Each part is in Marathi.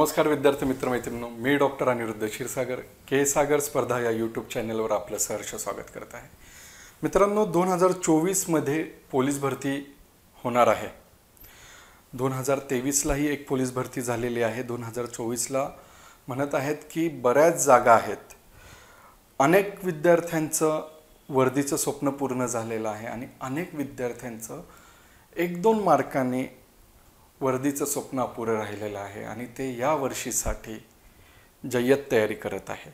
नमस्कार विद्यार्थी मित्र मैत्रिणींनो, मी डॉक्टर अनिरुद्ध क्षीरसागर के सागर स्पर्धा या यूट्यूब चॅनलवर आपलं सहर्ष स्वागत करत आहे। मित्रांनो, 2024मध्ये पोलीस भरती होणार आहे। 2023लाही एक पोलीस भरती झालेली आहे। 2024ला म्हणत आहेत की बऱ्याच जागा आहेत। अनेक विद्यार्थ्यांचं वर्दीचं स्वप्न पूर्ण झालेलं आहे आणि अनेक विद्यार्थ्यांचं 1-2 मार्कांनी वर्दीचं स्वप्न अपुरं राहिलेलं आहे आणि ते या वर्षीसाठी जय्यत तयारी करत आहे।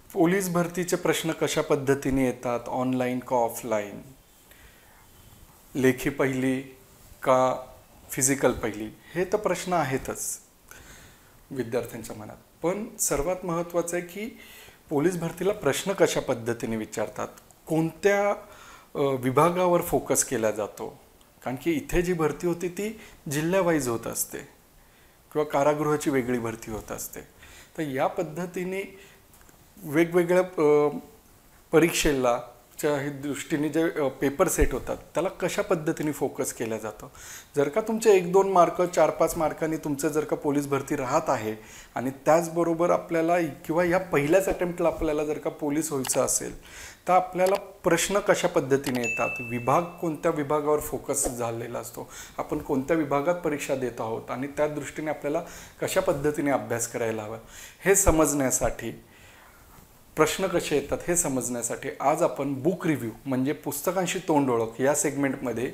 पोलीस भरतीचे प्रश्न कशा पद्धतीने येतात, ऑनलाइन का ऑफलाइन, लेखी पहिली का फिजिकल पहिली, हे तर प्रश्न आहेतच विद्यार्थ्यांच्या मनात। पण सर्वात महत्त्वाचं आहे की पोलीस भरतीला प्रश्न कशा पद्धतीने विचारतात, कोणत्या विभागावर फोकस केला जातो। कारण की इथे जी भरती होती ती जिल्ह्यावाईज होत असते किंवा कारागृहाची वेगळी भरती होत असते। तर या पद्धतीने वेगवेगळ्या परीक्षेला च्या दृष्टीने जे पेपर सेट होतात त्याला कशा पद्धतीने फोकस केला जातो। जर का तुमचे 1-2 मार्क 4-5 मार्कांनी तुमचं जर का पोलीस भरती राहत आहे आणि त्याचबरोबर आपल्याला किंवा या पहिल्याच अटेम्प्टला आपल्याला जर का पोलीस व्हायचं असेल तर आपल्याला प्रश्न कशा पद्धतीने येतात, विभाग कोणत्या विभागावर फोकस झालेला असतो, आपण कोणत्या विभागात परीक्षा देत आहोत आणि त्या दृष्टीने आपल्याला कशा पद्धतीने अभ्यास करायला हवा हे समजण्यासाठी, प्रश्न कसे येतात हे समजण्यासाठी आज आपण बुक रिव्ह्यू म्हणजे पुस्तकांशी तोंड ओळख या सेगमेंटमध्ये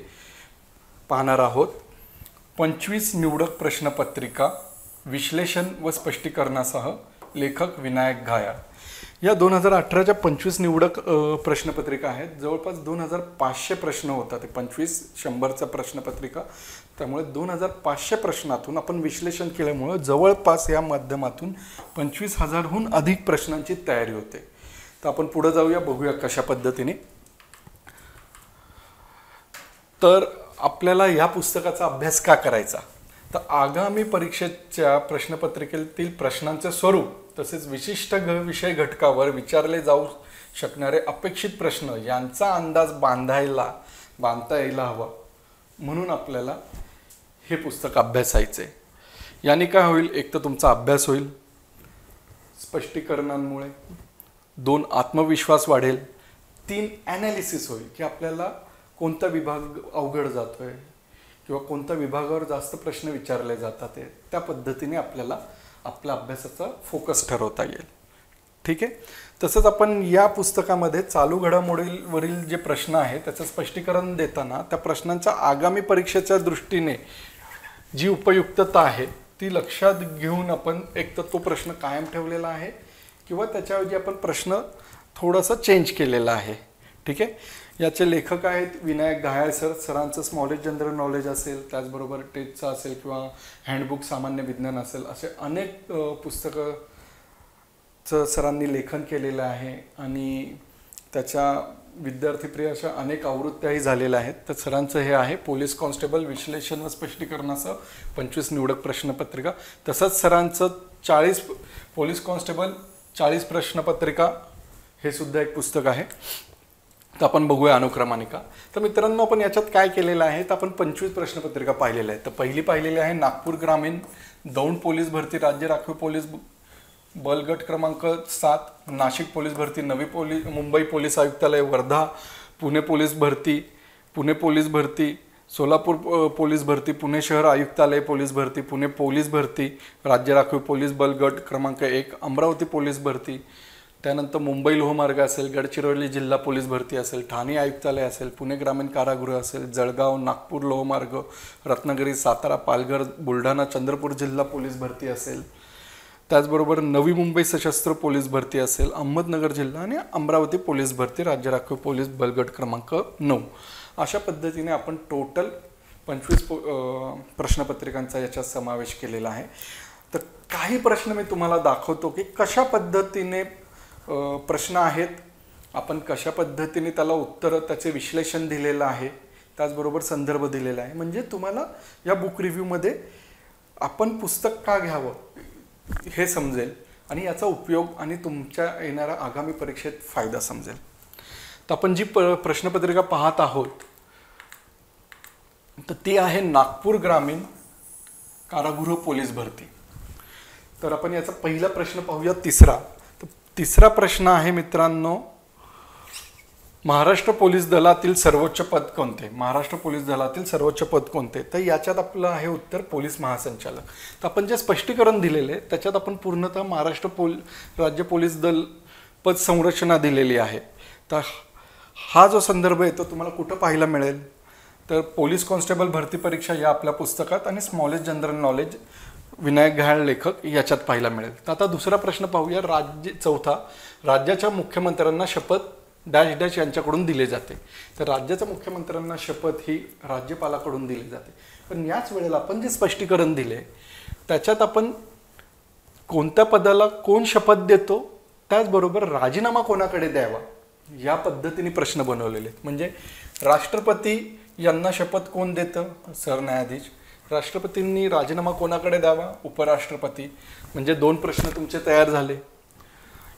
पाहणार आहोत। 25 निवडक प्रश्नपत्रिका विश्लेषण व स्पष्टीकरणासह लेखक विनायक घायाळ। या 2018च्या 25 निवडक प्रश्नपत्रिका आहेत। जवळपास 2500 प्रश्न होतात। 25 100चा प्रश्नपत्रिका, त्यामुळे 2500 प्रश्नातून आपण विश्लेषण केल्यामुळे जवळपास या माध्यमातून 25,000हून अधिक प्रश्नांची तयारी होते। तर आपण पुढे जाऊया, बघूया कशा पद्धतीने। तर आपल्याला या पुस्तकाचा अभ्यास का करायचा, तर आगामी परीक्षेच्या प्रश्नपत्रिकेतील प्रश्नांचे स्वरूप तसेच विशिष्ट विषय घटकावर विचारले जाऊ शकणारे अपेक्षित प्रश्न यांचा अंदाज बांधता यायला हवा, म्हणून आपल्याला हे पुस्तक अभ्यासायचे। याने काय होईल, एक तर तुमचा अभ्यास होईल, स्पष्टीकरणांमुळे 2 आत्मविश्वास वाढेल, 3 ॲनालिसिस होईल की आपल्याला कोणता विभाग अवघड जातोय किंवा कोणत्या विभागावर जास्त प्रश्न विचारले जातात त्या पद्धतीने आपल्याला आपल्या अभ्यासाचा फोकस ठरवता येईल। ठीक आहे। तसंच आपण या पुस्तकामध्ये चालू घडामोडीवरील जे प्रश्न आहेत त्याचं स्पष्टीकरण देताना त्या प्रश्नांच्या आगामी परीक्षेच्या दृष्टीने जी उपयुक्तता आहे ती लक्षात घेऊन आपण एक तर तो प्रश्न कायम ठेवलेला आहे किंवा त्याच्याऐवजी आपण प्रश्न थोडासा चेंज केलेला आहे। ठीक आहे। याचे लेखक आहेत विनायक घायाळ सर। सरांचं स्मॉलेज जनरल नॉलेज असेल, त्याचबरोबर टेटचं असेल किंवा हँडबुक सामान्य विज्ञान असेल, असे अनेक पुस्तकाचं सरांनी लेखन केलेलं आहे आणि त्याच्या विद्यार्थीप्रिय अशा अनेक आवृत्त्याही झालेल्या आहेत। तर सरांचं हे आहे पोलीस कॉन्स्टेबल विश्लेषण व स्पष्टीकरणासह 25 निवडक प्रश्नपत्रिका। तसंच सरांचं 40 पोलीस कॉन्स्टेबल 40 प्रश्नपत्रिका हे सुद्धा एक पुस्तक आहे। तर आपण बघूया अनुक्रमानिका। तर मित्रांनो, आपण याच्यात काय केलेलं आहे तर आपण 25 प्रश्नपत्रिका पाहिलेल्या आहेत। तर पहिली पाहिलेली आहे नागपूर ग्रामीण दौंड पोलीस भरती राज्य राखीव पोलीस बल गट क्रमांक 7, नाशिक पोलीस भरती, मुंबई पोलीस आयुक्तालय, वर्धा पुणे पोलीस भरती, सोलापूर पोलीस भरती, पुणे शहर आयुक्तालय पोलीस भरती, पुणे पोलीस भरती राज्य राखीव पोलीस बल गट क्रमांक 1, अमरावती पोलीस भरती, त्यानंतर मुंबई लोहमार्ग असेल, गडचिरोली जिल्हा पोलीस भरती असेल, ठाणे आयुक्तालय असेल, पुणे ग्रामीण कारागृह असेल, जळगाव नागपूर लोहमार्ग, रत्नागिरी सातारा पालघर बुलढाणा चंद्रपूर जिल्हा पोलीस भरती असेल, त्याचबरोबर नवी मुंबई सशस्त्र पोलीस भरती असेल, अहमदनगर जिल्हा आणि अमरावती पोलीस भरती राज्य राखीव पोलीस बलगट क्रमांक 9। अशा पद्धतीने आपण टोटल 25 प्रश्नपत्रिकांचा याच्यात समावेश केलेला आहे। तर काही प्रश्न मी तुम्हाला दाखवतो की कशा पद्धतीने प्रश्न आहेत, आपण कशा पद्धतीने त्याला उत्तर, त्याचे विश्लेषण दिलेलं आहे, त्याचबरोबर संदर्भ दिलेला आहे, म्हणजे तुम्हाला या बुक रिव्ह्यूमध्ये आपण पुस्तक का घ्यावं हे समजेल आणि याचा उपयोग आणि तुमच्या येणाऱ्या आगामी परीक्षेत फायदा समजेल। तर आपण जी प्रश्नपत्रिका पाहत आहोत तर ती आहे नागपूर ग्रामीण कारागृह पोलीस भरती. तर आपण याचा पहिला प्रश्न पाहूया, तिसरा. तर तिसरा प्रश्न आहे मित्रांनो, महाराष्ट्र पोलीस दलातील सर्वोच्च पद कोणते? महाराष्ट्र पोलीस दलातील सर्वोच्च पद कोणते? तर याच्यात आपलं आहे उत्तर पोलीस महासंचालक. तर आपण जे स्पष्टीकरण दिलेले त्याच्यात आपण पूर्णतः महाराष्ट्र राज्य पोलीस दल पद संरचना दिलेली आहे. तर हा जो संदर्भ आहे तो तुम्हाला कुठं पाहायला मिळेल? तर पोलीस कॉन्स्टेबल भरती परीक्षा या आपल्या पुस्तकात आणि स्मॉलेस्ट जनरल नॉलेज विनायक घायल लेखक याच्यात पाहायला मिळेल. तर आता दुसरा प्रश्न पाहूया, चौथा. राज्याच्या मुख्यमंत्र्यांना शपथ डॅश डॅश यांच्याकडून दिले जाते. तर राज्याच्या मुख्यमंत्र्यांना शपथ ही राज्यपालाकडून दिली जाते. पण याच वेळेला आपण जे स्पष्टीकरण दिले त्याच्यात आपण कोणत्या पदाला कोण शपथ देतो, त्याचबरोबर राजीनामा कोणाकडे द्यावा या पद्धतीने प्रश्न बनवलेले. म्हणजे राष्ट्रपती यांना शपथ कोण देतं? सरन्यायाधीश. राष्ट्रपतींनी राजीनामा कोणाकडे द्यावा? उपराष्ट्रपती. म्हणजे 2 प्रश्न तुमचे तयार झाले.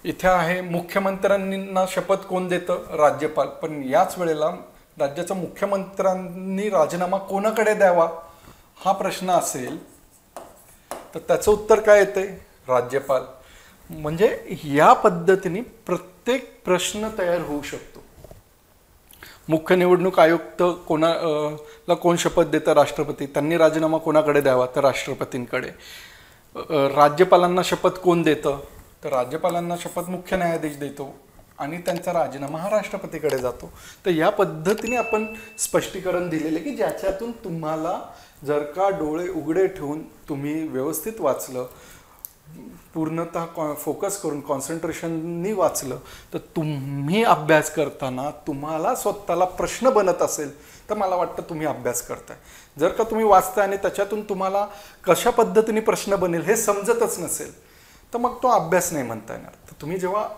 इथे आहे मुख्यमंत्र्यांना शपथ कोण देतं? राज्यपाल. पण याच वेळेला राज्याच्या मुख्यमंत्र्यांनी राजीनामा कोणाकडे द्यावा हा प्रश्न असेल तर त्याचं उत्तर काय येते? राज्यपाल. म्हणजे या पद्धतीने प्रत्येक प्रश्न तयार होऊ शकतो. मुख्य निवडणूक आयुक्त कोणाला कोण शपथ देतं? राष्ट्रपती. त्यांनी राजीनामा कोणाकडे द्यावा? तर राष्ट्रपतींकडे. राज्यपालांना शपथ कोण देतं? तर राज्यपालांना शपथ मुख्य न्यायाधीश देतो आणि त्यांचा राजीनामा हा राष्ट्रपतीकडे जातो. तर या पद्धतीने आपण स्पष्टीकरण दिलेले की ज्याच्यातून तुम्हाला जर का डोळे उघडे ठेवून तुम्ही व्यवस्थित वाचलं, पूर्णतः फोकस करून कॉन्सन्ट्रेशननी वाचलं, तर तुम्ही अभ्यास करताना तुम्हाला स्वतःला प्रश्न बनत असेल तर मला वाटतं तुम्ही अभ्यास करताय. जर का तुम्ही वाचताय आणि त्याच्यातून तुम्हाला कशा पद्धतीने प्रश्न बनेल हे समजतच नसेल तर मग तो अभ्यास नाही म्हणता येणार. तर तुम्ही जेव्हा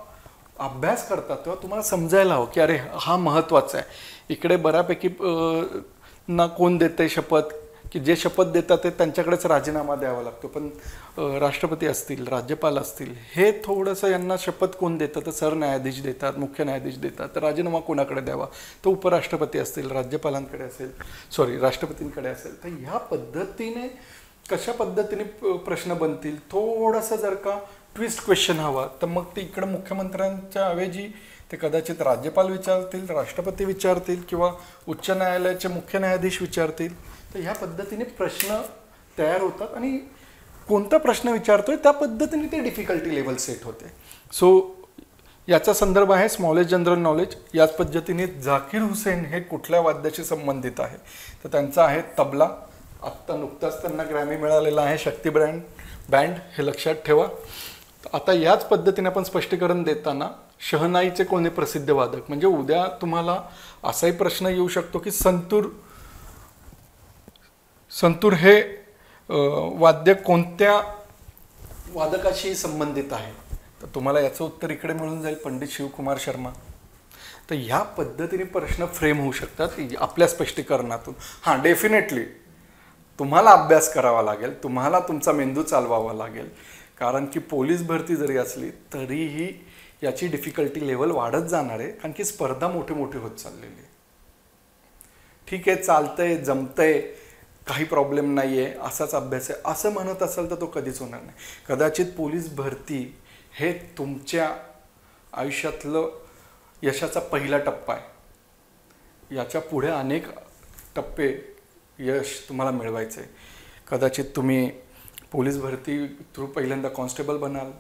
अभ्यास करता तेव्हा तुम्हाला समजायला हवं की अरे हा महत्त्वाचा आहे. इकडे बऱ्यापैकी ना कोण देते शपथ, की जे शपथ देतात ते त्यांच्याकडेच राजीनामा द्यावा लागतो. पण राष्ट्रपती असतील, राज्यपाल असतील, हे थोडंसं यांना शपथ कोण देतं? तर सरन्यायाधीश देतात, मुख्य न्यायाधीश देतात. तर राजीनामा कोणाकडे द्यावा? तो उपराष्ट्रपती असतील, राज्यपालांकडे असेल, राष्ट्रपतींकडे असेल. तर ह्या पद्धतीने कशा पद्धतीने प्रश्न बनतील, थोडासा जर का ट्विस्ट क्वेश्चन हवा तर मग ते इकडं मुख्यमंत्र्यांच्या ऐवजी ते कदाचित राज्यपाल विचारतील, राष्ट्रपती विचारतील किंवा उच्च न्यायालयाचे मुख्य न्यायाधीश विचारतील. तर ह्या पद्धतीने प्रश्न तयार होतात आणि कोणता प्रश्न विचारतोय त्या पद्धतीने ते डिफिकल्टी लेवल सेट होते. सो याचा संदर्भ आहे स्मॉलेस्ट जनरल नॉलेज. याच पद्धतीने झाकीर हुसेन हे कुठल्या वाद्याशी संबंधित आहे? तर त्यांचा आहे तबला. आत्ता नुकताच त्यांना ग्रॅमी मिळालेला आहे, शक्ती बँड, हे लक्षात ठेवा. आता याच पद्धतीने आपण स्पष्टीकरण देताना शहनाईचे कोणी प्रसिद्ध वादक? म्हणजे उद्या तुम्हाला असाही प्रश्न येऊ शकतो की संतूर हे वाद्य कोणत्या वादकाशी संबंधित आहे? तर तुम्हाला याचं उत्तर इकडे मिळून जाईल, पंडित शिवकुमार शर्मा. तर ह्या पद्धतीने प्रश्न फ्रेम होऊ शकतात आपल्या स्पष्टीकरणातून. हां, डेफिनेटली तुम्हाला अभ्यास करावा लागेल, तुम्हाला तुमचा मेंदू चालवावा लागेल, कारण की पोलीस भरती जरी असली तरीही याची डिफिकल्टी लेवल वाढत जाणार आहे, कारण की स्पर्धा मोठी होत चाललेली आहे. ठीक आहे, चालतंय, जमतंय, काही प्रॉब्लेम नाही आहे, असाच अभ्यास आहे असं म्हणत असेल तर तो कधीच होणार नाही. कदाचित पोलीस भरती हे तुमच्या आयुष्यातलं यशाचा पहिला टप्पा आहे. याच्या पुढे अनेक टप्पे यश तुम्हाला मिळवायचं आहे. कदाचित तुम्ही पोलीस भरती थ्रू पहिल्यांदा कॉन्स्टेबल बनाल,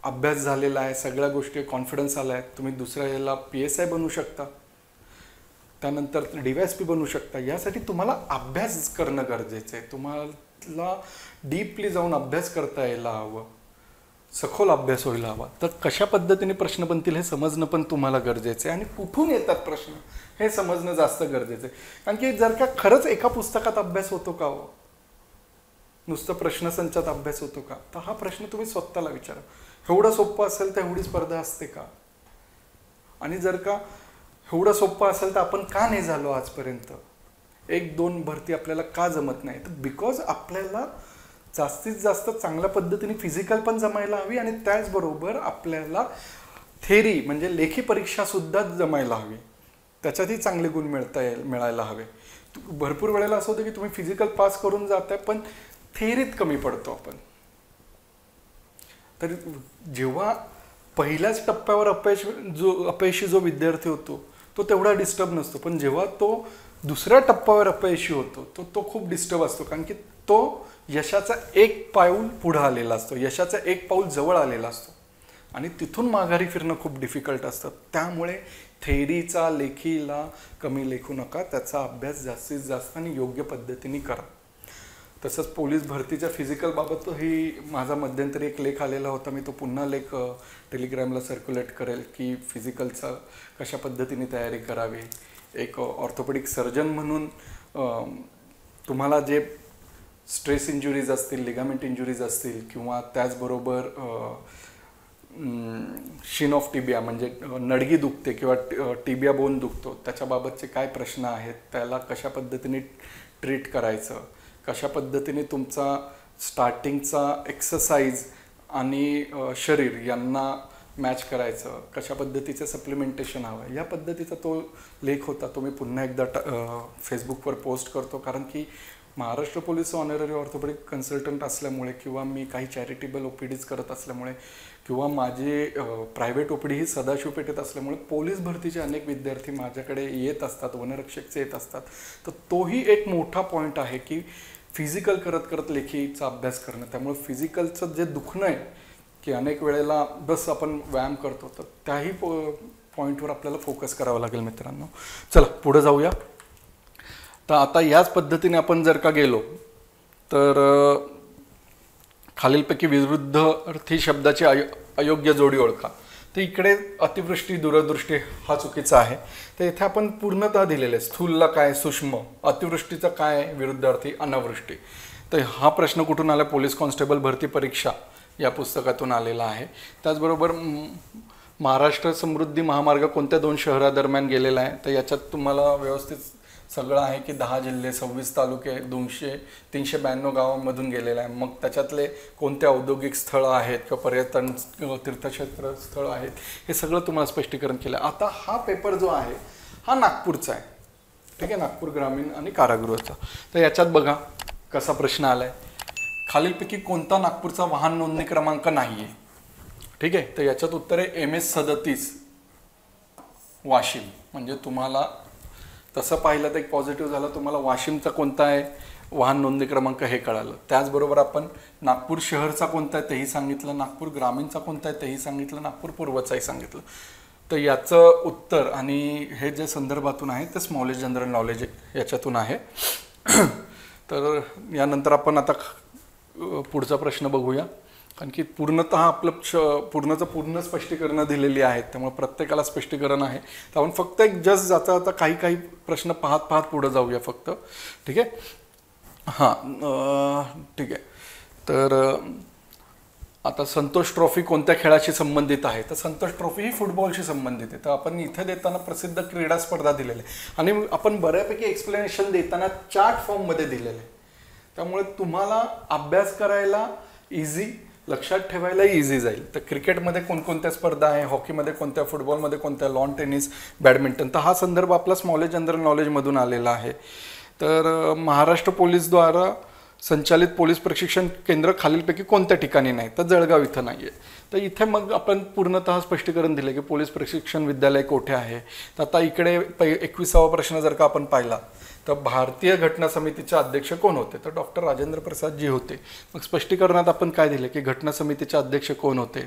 अभ्यास झालेला आहे, सगळ्या गोष्टी कॉन्फिडन्स आला आहे, तुम्ही दुसऱ्या याला PSI बनू शकता, त्यानंतर DYSP बनू शकता. यासाठी तुम्हाला अभ्यास करणं गरजेचं आहे. तुम्हाला डीपली जाऊन अभ्यास करता यायला हवं, सखोल अभ्यास व्हायला हवा. तर कशा पद्धतीने प्रश्न बनतील हे समजणं पण तुम्हाला गरजेचं आहे आणि कुठून येतात प्रश्न हे समजणं जास्त गरजेचं आहे. कारण की जर का खरंच एका पुस्तकात अभ्यास होतो का हो, नुसतं प्रश्नसंचात अभ्यास होतो का? तर हा प्रश्न तुम्ही स्वतःला विचारा. एवढं सोपं असेल तर एवढी स्पर्धा असते का? आणि जर का एवढं सोपं असेल तर आपण का नाही झालो आजपर्यंत? 1-2 भरती आपल्याला का जमत नाही? तर बिकॉज आपल्याला जास्तीत जास्त चांगल्या पद्धतीने फिजिकल पण जमायला हवी आणि त्याचबरोबर आपल्याला थेरी म्हणजे लेखी परीक्षा सुद्धा जमायला हवी, त्याच्यातही चांगले गुण मिळायला हवे. भरपूर वेळेला असं होतं की तुम्ही फिजिकल पास करून जाताय पण थेअरीत कमी पडतो आपण. तर जेव्हा पहिल्याच टप्प्यावर अपयशी जो विद्यार्थी होतो तो तेवढा डिस्टर्ब नसतो, पण जेव्हा तो दुसऱ्या टप्प्यावर अपयशी होतो तो खूप डिस्टर्ब असतो, कारण की तो यशाचा एक पाऊल पुढे आलेला असतो, यशाचा एक पाऊल जवळ आलेला असतो आणि तिथून माघारी फिरणं खूप डिफिकल्ट असतं. त्यामुळे थेअरीचा लेखीला कमी लेखू नका, त्याचा अभ्यास जास्तीत जास्त आणि योग्य पद्धतीने करा. तसंच पोलीस भरतीच्या फिजिकलबाबतही माझा मध्यंतरी एक लेख आलेला होता, मी तो पुन्हा लेख टेलिग्रामला सर्क्युलेट करेल की फिजिकलचा कशा पद्धतीने तयारी करावी. एक ऑर्थोपेडिक सर्जन म्हणून तुम्हाला जे स्ट्रेस इंजुरीज असतील, लिगामेंट इंजुरीज असतील किंवा त्याचबरोबर शिन ऑफ टिबिया म्हणजे नडगी दुखते किंवा टिबिया बोन दुखतो, त्याच्याबाबतचे काय प्रश्न आहेत, त्याला कशा पद्धतीने ट्रीट करायचं, कशा पद्धतीने तुमचा स्टार्टिंगचा एक्सरसाइज आणि शरीर यांना मॅच करायचं, कशा पद्धतीचं सप्लिमेंटेशन हवं, या पद्धतीचा तो लेख होता. तो मी पुन्हा एकदा फेसबुकवर पोस्ट करतो, कारण की Maharashtra police honorary orthopaedic consultant असल्यामुळे किंवा मी काही चॅरिटेबल OPDs करत असल्यामुळे किंवा माझे प्रायव्हेट OPD ही सदाशिव पेठेत असल्यामुळे पोलीस भरतीचे अनेक विद्यार्थी माझ्याकडे येत असतात, वनरक्षकचे येत असतात. तर तोही एक मोठा पॉईंट आहे की फिजिकल करत करत लेखीचा अभ्यास करणं. त्यामुळे फिजिकलचं जे दुखणं आहे की अनेक वेळेला बस आपण व्यायाम करतो, तर त्याही पॉईंटवर आपल्याला फोकस करावं लागेल मित्रांनो. चला पुढे जाऊया. तर आता याच पद्धतीने आपण जर का गेलो तर खालीलपैकी विरुद्धार्थी शब्दाची अयोग्य जोडी ओळखा. तर इकडे अतिवृष्टी दूरदृष्टी हा चुकीचा आहे. तर इथे आपण पूर्णतः दिलेले स्थूलला काय सूक्ष्म, अतिवृष्टीचा काय विरुद्धार्थी अनावृष्टी. तर हा प्रश्न कुठून आला? पोलीस कॉन्स्टेबल भरती परीक्षा या पुस्तकातून आलेला आहे. त्याचबरोबर महाराष्ट्र समृद्धी महामार्ग कोणत्या 2 शहरादरम्यान गेलेला आहे? तर याच्यात तुम्हाला व्यवस्थित सगळं आहे की 10 जिल्हे 26 तालुके 392 गावांमधून गेलेलं आहे. मग त्याच्यातले कोणते औद्योगिक स्थळं आहेत किंवा पर्यटन तीर्थक्षेत्र स्थळं आहेत हे सगळं तुम्हाला स्पष्टीकरण केलं. आता हा पेपर जो आहे हा नागपूरचा आहे, ठीक आहे, नागपूर ग्रामीण आणि कारागृहाचा. तर याच्यात बघा कसा प्रश्न आलाय. खालीलपैकी कोणता नागपूरचा वाहन नोंदणी क्रमांक नाही आहे? ठीक आहे, तर याच्यात उत्तर आहे MS 37 वाशिम. म्हणजे तुम्हाला तसं पाहिलं तर एक पॉझिटिव्ह झालं, तुम्हाला वाशिमचा कोणता आहे वाहन नोंदणी क्रमांक हे कळालं. त्याचबरोबर आपण नागपूर शहरचा कोणता आहे तेही सांगितलं, नागपूर ग्रामीणचा कोणता आहे तेही सांगितलं, नागपूर पूर्वचाही सांगितलं. तर याचं उत्तर आणि हे जे संदर्भातून आहे ते स्मॉलेज जनरल नॉलेज याच्यातून आहे. तर यानंतर आपण आता पुढचा प्रश्न बघूया, कारण की पूर्णतः आपलं पूर्ण स्पष्टीकरणं दिलेली आहेत, त्यामुळे प्रत्येकाला स्पष्टीकरण आहे. तर आपण फक्त एक जस्ट जाता जाता काही प्रश्न पाहत पुढे जाऊया फक्त. ठीक आहे, हां ठीक आहे. तर आता संतोष ट्रॉफी कोणत्या खेळाशी संबंधित आहे? तर संतोष ट्रॉफी ही फुटबॉलशी संबंधित आहे. तर आपण इथे देताना प्रसिद्ध क्रीडा स्पर्धा दिलेल्या आहे आणि आपण बऱ्यापैकी एक्सप्लेनेशन देताना चार्ट फॉर्ममध्ये दिलेलं आहे. त्यामुळे तुम्हाला अभ्यास करायला इझी, लक्षात ठेवायला इझी जाईल. तर क्रिकेटमध्ये कोणकोणत्या स्पर्धा आहे, हॉकीमध्ये कोणत्या, फुटबॉलमध्ये कोणत्या, लॉन टेनिस, बॅडमिंटन. तर हा संदर्भ आपला स्मॉलेज जनरल नॉलेजमधून आलेला आहे. तर महाराष्ट्र पोलीसद्वारा संचालित पोलीस प्रशिक्षण केंद्र खालीलपैकी कोणत्या ठिकाणी नाही? तर जळगाव इथं नाही आहे. तर इथे मग आपण पूर्णतः स्पष्टीकरण दिले की पोलीस प्रशिक्षण विद्यालय कोठे आहे. तर आता इकडे 21वा प्रश्न जर का आपण पाहिला तर भारतीय घटना समितीचे अध्यक्ष कोण होते? तर डॉक्टर राजेंद्र प्रसाद जी होते. मग स्पष्टीकरणात आपण काय दिले की घटना समितीचे अध्यक्ष कोण होते?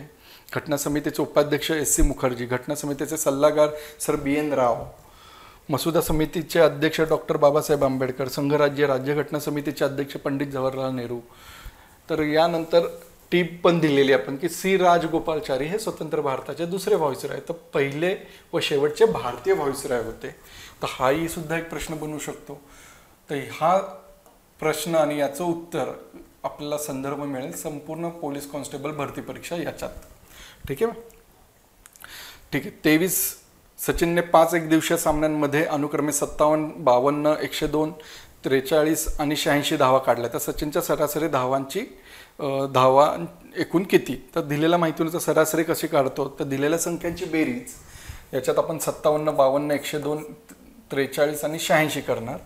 घटना समितीचे उपाध्यक्ष SC मुखर्जी, घटना समितीचे सल्लागार सर BN राव, मसुदा समितीचे अध्यक्ष डॉक्टर बाबासाहेब आंबेडकर, संघराज्य राज्य घटना समितीचे अध्यक्ष पंडित जवाहरलाल नेहरू. तर यानंतर टीप पण दिलेली आपण की C राजगोपालचारी हे स्वतंत्र भारताचे दुसरे व्हाईसरॉय, तर पहिले व शेवटचे भारतीय व्हाईसरॉय होते. तर हाही सुद्धा एक प्रश्न बनू शकतो. तर हा प्रश्न आणि याचं उत्तर आपल्याला संदर्भ मिळेल संपूर्ण पोलीस कॉन्स्टेबल भरती परीक्षा याच्यात. ठीक आहे, ठीक आहे. 23 सचिनने 5 एकदिवसीय सामन्यांमध्ये अनुक्रमे 57, 52, 102, 43 आणि 86 धावा काढल्या. तर सचिनच्या सरासरी धावा एकूण किती? तर दिलेल्या माहितीनुसार सरासरी कशी काढतो? तर दिलेल्या संख्यांची बेरीज याच्यात आपण 57, 52, 102, 43 आणि 86 करणार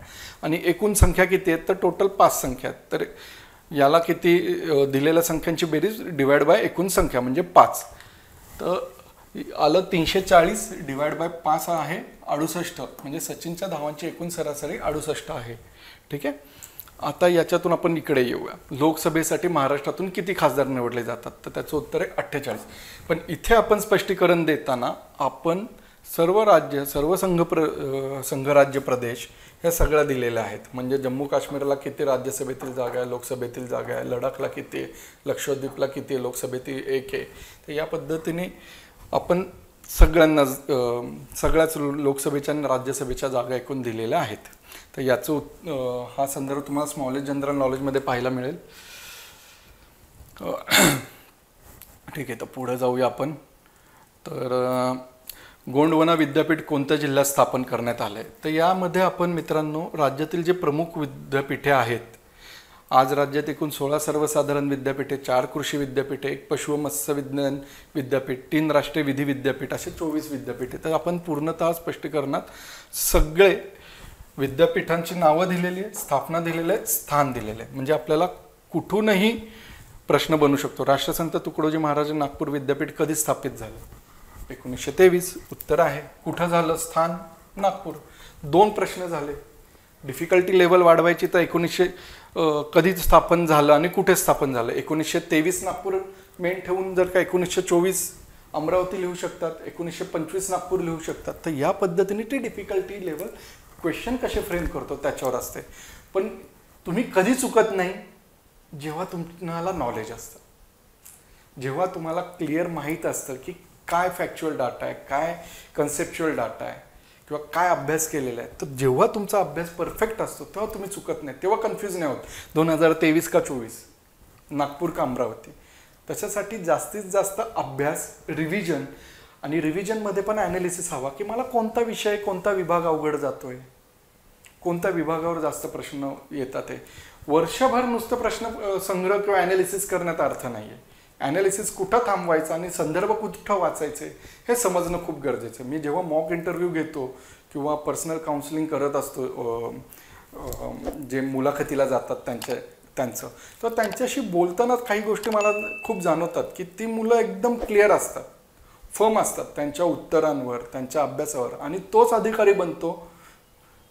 आणि एकूण संख्या किती आहेत? तर टोटल 5 संख्या आहेत. तर याला किती दिलेल्या संख्यांची बेरीज डिवाइड बाय एकूण संख्या म्हणजे 5. तर आलं 340 डिवाइड बाय 5 आहे 68, म्हणजे सचिनच्या धावांची एकूण सरासरी 68 आहे. ठीक आहे. आता याच्यातून आपण इकडे येऊया. लोकसभेसाठी महाराष्ट्रातून किती खासदार निवडले जातात, तर त्याचं उत्तर आहे 48. पण इथे आपण स्पष्टीकरण देताना आपण सर्व राज्य, सर्व संघराज्य प्रदेश ह्या सगळ्या दिलेल्या आहेत. म्हणजे जम्मू काश्मीरला किती राज्यसभेतील जागा आहे, लोकसभेतील जागा आहे, लडाखला किती आहे, लक्षद्वीपला किती आहे, लोकसभेतील 1 आहे. तर या पद्धतीने आपण सगळ्यांना सगळ्याच लोकसभेच्या आणि राज्यसभेच्या जागा एकूण दिलेल्या आहेत. तर याचं हा संदर्भ तुम्हाला स्मॉलेस्ट जनरल नॉलेजमध्ये पाहायला मिळेल. ठीक आहे. तर पुढे जाऊया आपण. तर गोंडवाना विद्यापीठ कोणत्या जिल्ह्यात स्थापन करण्यात आले. तर यामध्ये आपण मित्रांनो राज्यातील जे प्रमुख विद्यापीठे आहेत, आज राज्यात एकूण 16 सर्वसाधारण विद्यापीठे, 4 कृषी विद्यापीठे, 1 पशु व मत्स्य विज्ञान विद्यापीठ, 3 राष्ट्रीय विधी विद्यापीठ, असे 24 विद्यापीठे. तर आपण पूर्णतः स्पष्टीकरणात सगळे विद्यापीठांची नावं दिलेली आहे, स्थापना दिलेली आहे, स्थान दिलेले आहे. म्हणजे आपल्याला कुठूनही प्रश्न बनू शकतो. राष्ट्रसंत तुकडोजी महाराज नागपूर विद्यापीठ कधी स्थापित झालं? 1923. उत्तर आहे. कुठं झालं? स्थान नागपूर. 2 प्रश्न झाले. डिफिकल्टी लेवल वाढवायची तर 1900 कधी स्थापन झालं आणि कुठे स्थापन झालं. 1923 नागपूर मेन ठेवून जर का 1924 अमरावती लिहू शकतात, 1925 नागपूर लिहू शकतात. तर या पद्धतीने ती डिफिकल्टी लेवल क्वेश्चन कसे फ्रेम करतो त्याच्यावर असते. पण तुम्ही कधी चुकत नाही जेव्हा तुम्हाला नॉलेज असतं, जेव्हा तुम्हाला क्लिअर माहीत असतं की काय फॅक्च्युअल डाटा आहे, काय कन्सेप्च्युअल डाटा आहे, किंवा काय अभ्यास केलेला आहे. तर जेव्हा तुमचा अभ्यास परफेक्ट असतो तेव्हा तुम्ही चुकत नाही, तेव्हा कन्फ्यूज नाही होत 2023 का 24, नागपूर का अमरावती. त्याच्यासाठी जास्तीत जास्त अभ्यास, रिव्हिजन, आणि रिव्हिजनमध्ये पण ॲनालिसिस हवा की मला कोणता विषय, कोणता विभाग अवघड जातोय, कोणत्या विभागावर जास्त प्रश्न येतात. आहे वर्षभर नुसतं प्रश्न संग्रह किंवा ॲनालिसिस करण्यात अर्थ नाही आहे. ॲनालिसिस कुठं थांबवायचं आणि संदर्भ कुठं वाचायचे हे समजणं खूप गरजेचं आहे. मी जेव्हा मॉक इंटरव्ह्यू घेतो किंवा पर्सनल काउन्सिलिंग करत असतो, जे मुलाखतीला जातात त्यांचं, तर त्यांच्याशी बोलताना काही गोष्टी मला खूप जाणवतात की ती मुलं एकदम क्लिअर असतात, फर्म असतात त्यांच्या उत्तरांवर, त्यांच्या अभ्यासावर, आणि तोच अधिकारी बनतो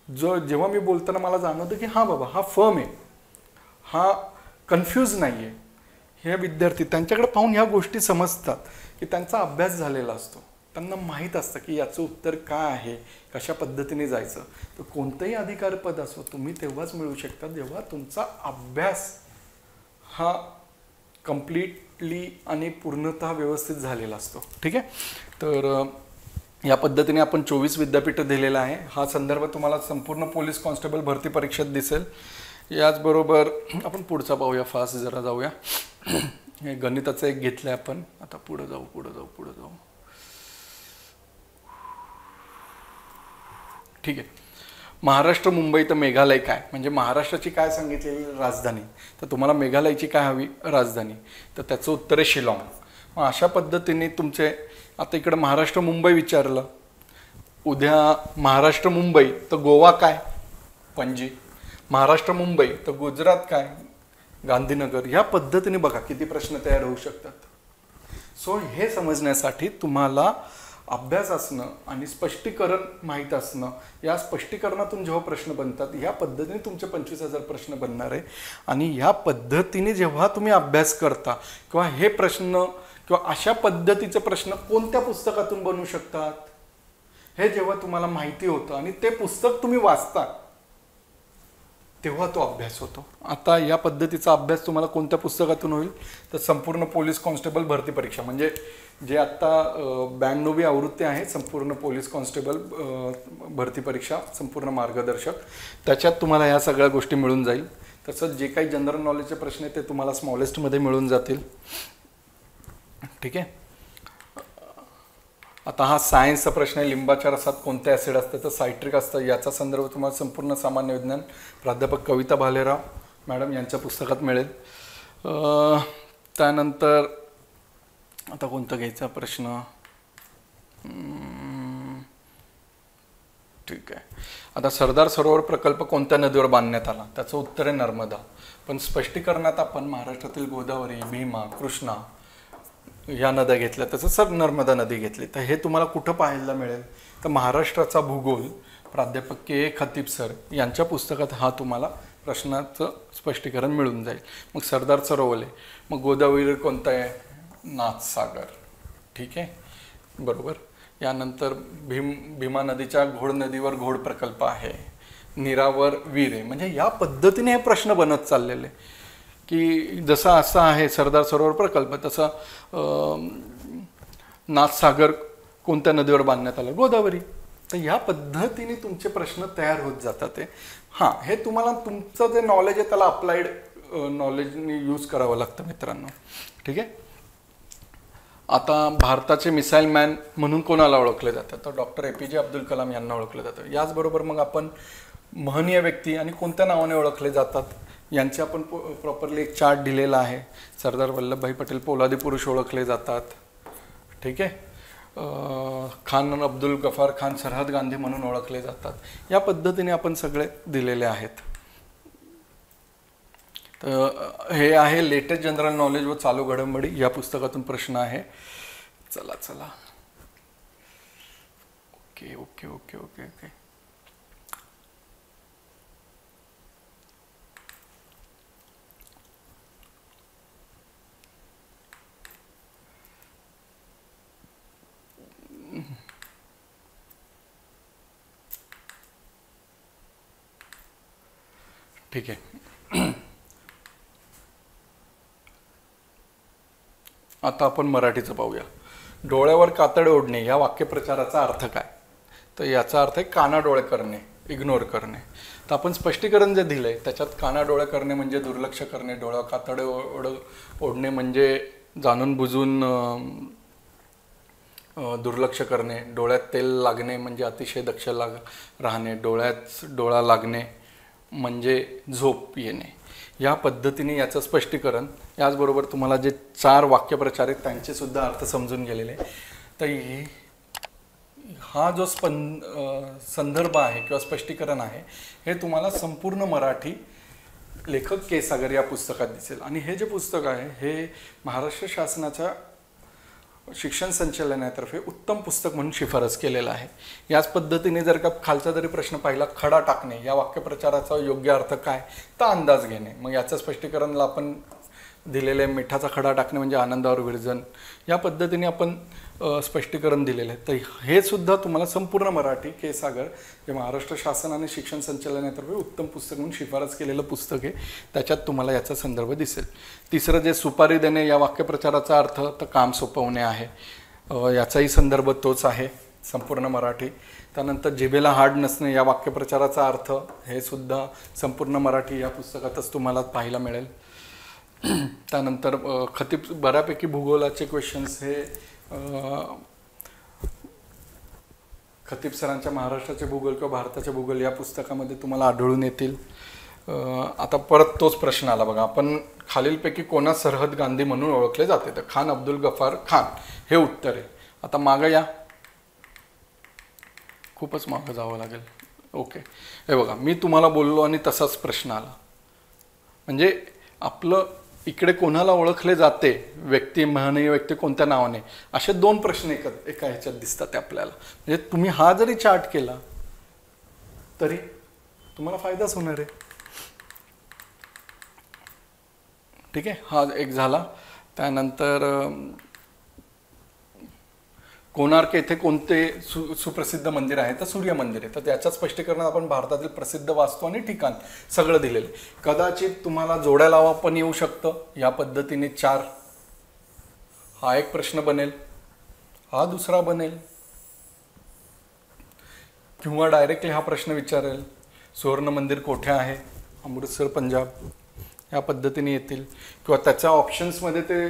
जो जेव्हा मी बोलताना मला जाणवतं की हां बाबा हा फर्म आहे, हा कन्फ्यूज नाही आहे. हे विद्यार्थी त्यांच्याकडे पाहून ह्या गोष्टी समजतात की त्यांचा अभ्यास झालेला असतो, त्यांना माहीत असतं की याचं उत्तर काय आहे, कशा पद्धतीने जायचं. तर कोणतंही अधिकारपद असो तुम्ही तेव्हाच मिळू शकता जेव्हा तुमचा अभ्यास हा कम्प्लिटली आणि पूर्णतः व्यवस्थित झालेला असतो. ठीक आहे. तर या पद्धतीने आपण 24 विद्यापीठ दिलेला आहे. हा संदर्भ तुम्हाला संपूर्ण पोलीस कॉन्स्टेबल भरती परीक्षेत दिसेल. याचबरोबर आपण पुढचा पाहूया, फास्ट जरा जाऊया. हे गणिताचं एक घेतलंय आपण. आता पुढे जाऊ. ठीक आहे. महाराष्ट्र, मुंबई तर मेघालय काय, म्हणजे महाराष्ट्राची काय सांगितलेली राजधानी, तर तुम्हाला मेघालयची काय हवी राजधानी, तर त्याचं उत्तर आहे शिलाँग. मग अशा पद्धतीने तुमचे आता इकडे महाराष्ट्र मुंबई विचारलं, उद्या महाराष्ट्र मुंबई तर गोवा काय, पणजी. महाराष्ट्र मुंबई तर गुजरात काय, गांधीनगर. ह्या पद्धतीने बघा किती प्रश्न तयार होऊ शकतात. सो हे समजण्यासाठी तुम्हाला अभ्यास असणं आणि स्पष्टीकरण माहीत असणं, या स्पष्टीकरणातून जेव्हा प्रश्न बनतात या पद्धतीने तुमचे 25,000 प्रश्न बनणार आहे. आणि या पद्धतीने जेव्हा तुम्ही अभ्यास करता किंवा हे प्रश्न किंवा अशा पद्धतीचे प्रश्न कोणत्या पुस्तकातून बनू शकतात हे जेव्हा तुम्हाला माहिती होतं आणि ते पुस्तक तुम्ही वाचता तेव्हा तो अभ्यास होतो. आता या पद्धतीचा अभ्यास तुम्हाला कोणत्या पुस्तकातून होईल, तर संपूर्ण पोलीस कॉन्स्टेबल भरती परीक्षा, म्हणजे जे आत्ता 92वी आवृत्ती आहे संपूर्ण पोलीस कॉन्स्टेबल भरती परीक्षा संपूर्ण मार्गदर्शक, त्याच्यात तुम्हाला ह्या सगळ्या गोष्टी मिळून जाईल. तसंच जे काही जनरल नॉलेजचे प्रश्न आहेत ते तुम्हाला स्मॉलेस्टमध्ये मिळून जातील. ठीक आहे. आता हा सायन्सचा प्रश्न आहे, लिंबाच्या रसात कोणते ॲसिड असतं, तर सायट्रिक असतं. याचा संदर्भ तुम्हाला संपूर्ण सामान्य विज्ञान प्राध्यापक कविता भालेराव मॅडम यांच्या पुस्तकात मिळेल. त्यानंतर आता कोणता घ्यायचा प्रश्न, ठीक आहे. आता सरदार सरोवर प्रकल्प कोणत्या नदीवर बांधण्यात आला? त्याचं उत्तर आहे नर्मदा. पण स्पष्टीकरणात आपण महाराष्ट्रातील गोदावरी, भीमा, कृष्णा या नद्या घेतल्या, तसं सर नर्मदा नदी घेतली. तर हे तुम्हाला कुठं पाहायला मिळेल? तर महाराष्ट्राचा भूगोल प्राध्यापक के खतीब सर यांच्या पुस्तकात हा तुम्हाला प्रश्नाचं स्पष्टीकरण मिळून जाईल. मग सरदार सरोवर, मग गोदावरी कोणता आहे? नाथसागर. ठीक आहे, बरोबर. यानंतर भीमा नदीच्या घोड नदीवर घोड प्रकल्प आहे, नीरावर वीर आहे. म्हणजे या पद्धतीने हे प्रश्न बनत चाललेले की जसं असं आहे सरदार सरोवर प्रकल्प, तसं नाथसागर कोणत्या नदीवर बांधण्यात आलं? गोदावरी. तर या पद्धतीने तुमचे प्रश्न तयार होत जातात. ते हां, हे तुम्हाला तुमचं जे नॉलेज आहे त्याला अप्लाइड नॉलेजनी यूज करावं लागतं मित्रांनो. ठीक आहे. आता भारताचे मिसाईल मॅन म्हणून कोणाला ओळखले जातात? तर डॉक्टर APJ अब्दुल कलाम यांना ओळखलं जातं. याचबरोबर मग आपण महनीय व्यक्ती आणि कोणत्या नावाने ओळखले जातात यांचे आपण प्रॉपरली एक चार्ट दिलेला आहे. सरदार वल्लभभाई पटेल पोलादी पुरुष ओळखले जातात. ठीक आहे. खान अब्दुल गफार खान सरहद गांधी म्हणून ओळखले जातात. या पद्धतीने आपण सगळे दिलेले आहेत. तर हे आहे लेटेस्ट जनरल नॉलेज व चालू घडामोडी या पुस्तकातून प्रश्न आहे. चला चला, okay okay okay okay okay. ठीक आहे. आता आपण मराठीचं पाहूया. डोळ्यावर कातड ओढणे या वाक्यप्रचाराचा अर्थ काय? तर याचा अर्थ आहे कानाडोळे करणे, इग्नोर करणे. तर आपण स्पष्टीकरण जे दिलंय त्याच्यात कानाडोळे करणे म्हणजे दुर्लक्ष करणे, डोळ्यावर कातड ओढणे म्हणजे जाणून बुजून दुर्लक्ष करणे, डोळ्यात तेल लागणे म्हणजे अतिशय दक्ष राहणे, डोळ्यात डोळा लागणे म्हणजे झोप येणे. या पद्धतीने याचं स्पष्टीकरण, याचबरोबर तुम्हाला जे 4 वाक्यप्रचार आहेत त्यांचे सुद्धा अर्थ समजून गेलेले. तर हा जो संदर्भ आहे किंवा स्पष्टीकरण आहे हे तुम्हाला संपूर्ण मराठी लेखक के सागर या पुस्तकात दिसेल. आणि हे जे पुस्तक आहे हे महाराष्ट्र शासनाच्या शिक्षण संचालनालयातर्फे उत्तम पुस्तक म्हणून शिफारस केलेलं आहे. याच पद्धतीने जर का खालचा जरी प्रश्न पाहिला, खडा टाकणे या वाक्यप्रचाराचा योग्य अर्थ काय? तर अंदाज घेणे. मग याचं स्पष्टीकरणला आपण दिलेले मिठाचा खडा टाकणे म्हणजे आनंदावर विरजन. या पद्धतीने आपण स्पष्टीकरण दिलेलं आहे. तर हे सुद्धा तुम्हाला संपूर्ण मराठी के सागर जे महाराष्ट्र शासन आणि शिक्षण संचालनालयातर्फे उत्तम पुस्तक म्हणून शिफारस केलेलं पुस्तक आहे, त्याच्यात तुम्हाला याचा संदर्भ दिसेल. तिसरं जे सुपारी देणे या वाक्यप्रचाराचा अर्थ तर काम सोपवणे आहे, याचाही संदर्भ तोच आहे संपूर्ण मराठी. त्यानंतर जिभेला हाड नसणे या वाक्यप्रचाराचा अर्थ हे सुद्धा संपूर्ण मराठी या पुस्तकातच तुम्हाला पाहायला मिळेल. त्यानंतर खतीब बऱ्यापैकी भूगोलाचे क्वेश्चन्स हे खतीब सरांच्या महाराष्ट्राचे भूगोल किंवा भारताचे भूगोल या पुस्तकामध्ये तुम्हाला आढळून येतील. आता परत तोच प्रश्न आला बघा, आपण खालीलपैकी कोणा सरहद गांधी म्हणून ओळखले जाते? तर खान अब्दुल गफार खान हे उत्तर आहे. आता मागं या, खूपच मागं जावं लागेल. ओके, हे बघा मी तुम्हाला बोललो आणि तसाच प्रश्न आला. म्हणजे आपलं इकडे कोणाला ओळखले जाते, व्यक्ती महनीय व्यक्ती कोणत्या नावाने, असे 2 प्रश्न एका ह्याच्यात दिसतात आपल्याला. म्हणजे तुम्ही हा जरी चार्ट केला तरी तुम्हाला फायदाच होणार आहे. ठीक आहे, हा एक झाला. त्यानंतर कोणार्क येथे कोणते सुप्रसिद्ध मंदिर आहे? तर सूर्य मंदिर आहे. तर त्याच्या स्पष्टीकरणात आपण भारतातील प्रसिद्ध वास्तू आणि ठिकाण सगळं दिलेलं आहे. कदाचित तुम्हाला जोड्या लावा पण येऊ शकतं. या पद्धतीने 4 हा एक प्रश्न बनेल, हा दुसरा बनेल, किंवा डायरेक्टली हा प्रश्न विचारेल सुवर्ण मंदिर कोठे आहे? अमृतसर पंजाब. या पद्धतीने येतील. किंवा त्याच्या ऑप्शन्समध्ये ते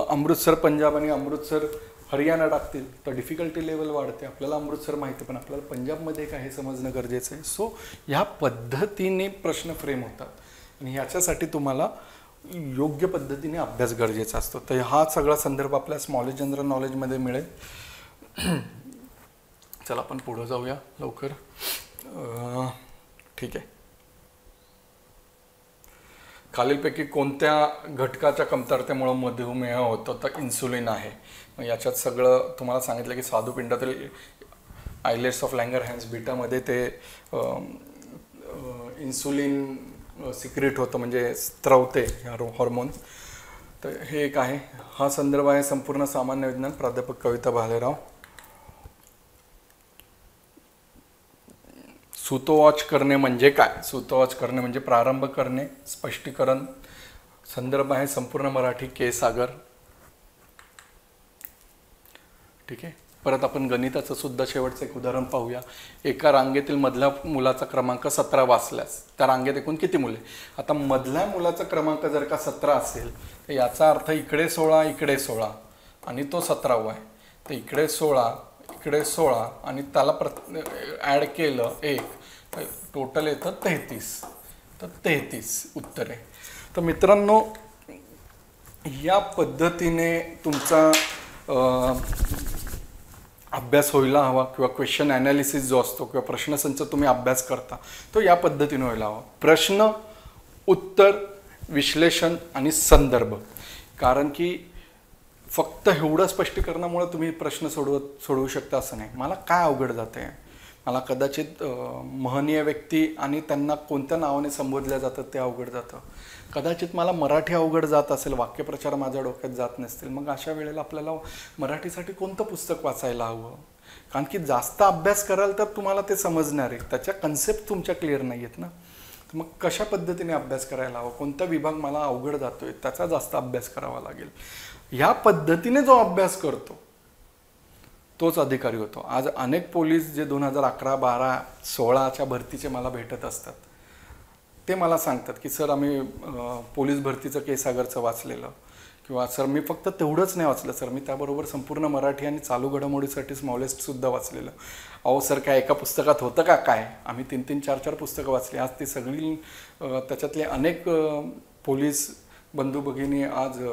अमृतसर पंजाब आणि अमृतसर हरियाणा टाकतील तर डिफिकल्टी लेवल वाढते. आपल्याला अमृतसर माहिती पण आपल्याला पंजाबमध्ये काय हे समजणं गरजेचं आहे. सो ह्या पद्धतीने प्रश्न फ्रेम होतात आणि ह्याच्यासाठी तुम्हाला योग्य पद्धतीने अभ्यास गरजेचा असतो. तर हा सगळा संदर्भ आपल्या स्मॉलेज जनरल नॉलेजमध्ये मिळेल. चला आपण पुढे जाऊया लवकर. ठीक आहे. खालीलपैकी कोणत्या घटकाच्या कमतरतेमुळे मधुमेह होतो? तर इन्सुलिन आहे. मग याच्यात सगळं तुम्हाला सांगितलं की स्वादुपिंडातील आयलेट्स ऑफ लँगरहॅन्स बीटामध्ये ते इन्सुलिन सिक्रेट होतं, म्हणजे स्त्रवते हॉर्मोन. तर हे एक आहे. हा संदर्भ आहे संपूर्ण सामान्य विज्ञान, प्राध्यापक कविता भालेराव. सुतोवाच करणे म्हणजे काय? सुतोवाच करणे म्हणजे प्रारंभ करणे, स्पष्टीकरण. संदर्भ आहे संपूर्ण मराठी, के सागर. ठीक आहे. परत आपण गणिताचं सुद्धा शेवटचं एक उदाहरण पाहूया. एका रांगेतील मधल्या मुलाचा क्रमांक 17 वाचल्यास त्या रांगेत एकूण किती मुले? आता मधल्या मुलाचा क्रमांक जर का 17 असेल तर याचा अर्थ इकडे 16, इकडे 16 आणि तो 17वा आहे. तर इकडे 16, इकडे 16 आणि त्याला ॲड केलं 1, टोटल येतं 33. तर 33 उत्तर आहे. तर मित्रांनो, या पद्धतीने तुमचा अभ्यास व्हायला हवा, किंवा क्वेश्चन ॲनालिसिस जो असतो किंवा प्रश्नसंच तुम्ही अभ्यास करता तो या पद्धतीने व्हायला हवा. प्रश्न, उत्तर, विश्लेषण आणि संदर्भ. कारण की फक्त एवढं स्पष्टीकरणामुळे तुम्ही प्रश्न सोडवू शकता असं नाही. मला काय अवघड जाते? मला कदाचित महनीय व्यक्ती आणि त्यांना कोणत्या नावाने संबोधल्या जातं ते अवघड जातं. कदाचित मला मराठी अवघड जात असेल, वाक्यप्रचार माझ्या डोक्यात जात नसतील. मग अशा वेळेला आपल्याला मराठीसाठी कोणतं पुस्तक वाचायला हवं? कारण की जास्त अभ्यास कराल तर तुम्हाला ते समजणार आहे, त्याच्या कन्सेप्ट तुमच्या क्लिअर नाही आहेत ना. मग कशा पद्धतीने अभ्यास करायला हवा? कोणता विभाग मला अवघड जातोय त्याचा जास्त अभ्यास करावा लागेल. ह्या पद्धतीने जो अभ्यास करतो तोच अधिकारी होतो. आज अनेक पोलीस जे 2011, 12, 16च्या भरतीचे मला भेटत असतात, ते मला सांगतात की सर आम्ही पोलीस भरतीचं के सागरचं वाचलेलं, किंवा सर मी फक्त तेवढंच नाही वाचलं सर, मी त्याबरोबर संपूर्ण मराठी आणि चालू घडामोडीसाठी स्मॉलेस्टसुद्धा वाचलेलं. अहो सर, काय एका पुस्तकात होतं का? काय आम्ही 3-3, 4-4 पुस्तकं वाचली. आज ती सगळी त्याच्यातले अनेक पोलीस बंधू भगिनी आज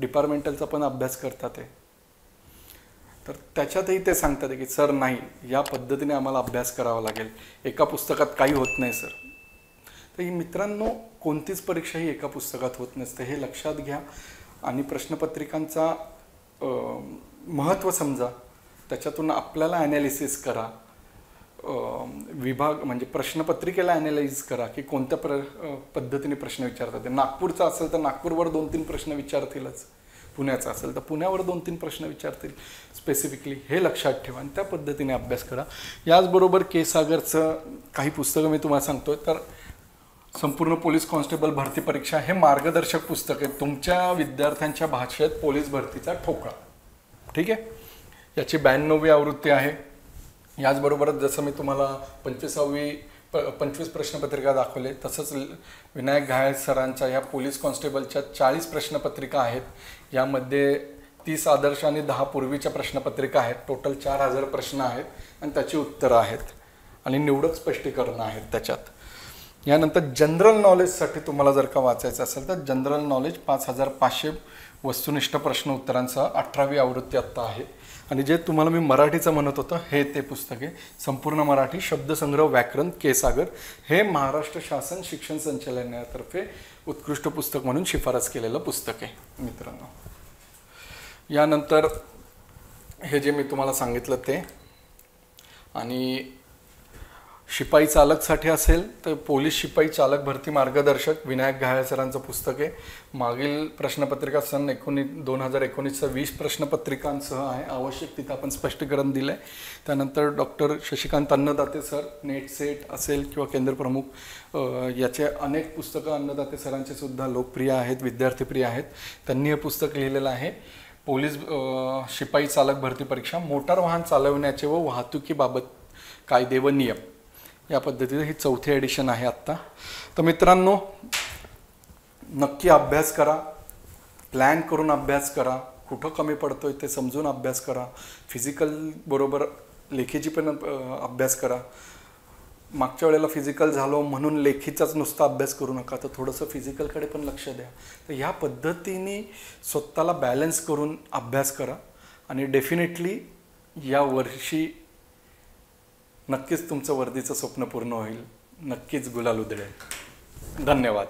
डिपार्टमेंटलचा पण अभ्यास करतात आहे. तर त्याच्यातही ते सांगतात की सर नाही, या पद्धतीने आम्हाला अभ्यास करावा लागेल, एका पुस्तकात काही होत नाही सर. तर मित्रांनो, कोणतीच परीक्षा ही एका पुस्तकात होत नसते, हे लक्षात घ्या. आणि प्रश्नपत्रिकांचा महत्त्व समजा, त्याच्यातून आपल्याला ॲनालिसिस करा. विभाग म्हणजे प्रश्नपत्रिकेला ॲनालाइज करा की कोणत्या पद्धतीने प्रश्न विचारतात. नागपूरचा असेल तर नागपूरवर 2-3 प्रश्न विचारतीलच, पुण्याचा असेल तर पुण्यावर 2-3 प्रश्न विचारतील स्पेसिफिकली. हे लक्षात ठेवा आणि त्या पद्धतीने अभ्यास करा. याचबरोबर के सागरचं काही पुस्तकं मी तुम्हाला सांगतोय. तर संपूर्ण पोलीस कॉन्स्टेबल भरती परीक्षा हे मार्गदर्शक पुस्तक आहे तुमच्या विद्यार्थ्यांच्या भाषेत पोलीस भरतीचा ठोकळा. ठीक आहे. याची 92वी आवृत्ती आहे. याचबरोबरच जसं मी तुम्हाला 25 प्रश्नपत्रिका दाखवले, तसंच विनायक घायल सरांच्या या पोलीस कॉन्स्टेबलच्या 40 प्रश्नपत्रिका आहेत. यामध्ये 30 आदर्श आणि 10 पूर्वीच्या प्रश्नपत्रिका आहेत. टोटल 4000 प्रश्न आहेत आणि त्याची उत्तरं आहेत आणि निवडक स्पष्टीकरणं आहेत त्याच्यात. यानंतर जनरल नॉलेजसाठी तुम्हाला जर का वाचायचं असेल तर जनरल नॉलेज 5500 वस्तुनिष्ठ प्रश्न उत्तरांसह 18वी आवृत्ती आत्ता आहे. आणि जे तुम्हाला मी मराठीचं म्हणत होतं हे ते पुस्तक आहे, संपूर्ण मराठी शब्दसंग्रह व्याकरण के सागर. हे महाराष्ट्र शासन शिक्षण संचालनालयातर्फे उत्कृष्ट पुस्तक म्हणून शिफारस केलेलं पुस्तक आहे मित्रांनो. यानंतर हे जे मी तुम्हाला सांगितलं ते, आणि शिपाई चालकसाठी असेल तर पोलीस शिपाई चालक भरती मार्गदर्शक विनायक घायल सरांचं पुस्तक आहे. मागील प्रश्नपत्रिका सन 2019च्या 20 प्रश्नपत्रिकांसह आहे. आवश्यक तिथं आपण स्पष्टीकरण दिलं आहे. त्यानंतर doctor Shashikant Annadate sir, NET SET असेल किंवा केंद्र प्रमुख, याचे अनेक पुस्तकं अन्नदाते सरांचे सुद्धा लोकप्रिय आहेत, विद्यार्थीप्रिय आहेत. त्यांनी हे पुस्तक लिहिलेलं आहे. पोलीस शिपाई चालक भरती परीक्षा, मोटार वाहन चालवण्याचे व वाहतुकीबाबत कायदे व नियम, या पद्धतीचं ही 4थी एडिशन आहे आत्ता. तर मित्रांनो, नक्की अभ्यास करा, प्लॅन करून अभ्यास करा, कुठं कमी पडतोय ते समजून अभ्यास करा. फिजिकल बरोबर लेखीची पण अभ्यास करा. मागच्या वेळेला फिजिकल झालो म्हणून लेखीचाच नुसता अभ्यास करू नका, तर थोडंसं फिजिकलकडे पण लक्ष द्या. तर ह्या पद्धतीने स्वतःला बॅलन्स करून अभ्यास करा आणि डेफिनेटली या वर्षी नक्कीच तुमचं वर्दीचं स्वप्न पूर्ण होईल, नक्कीच गुलाल उधळेल. धन्यवाद.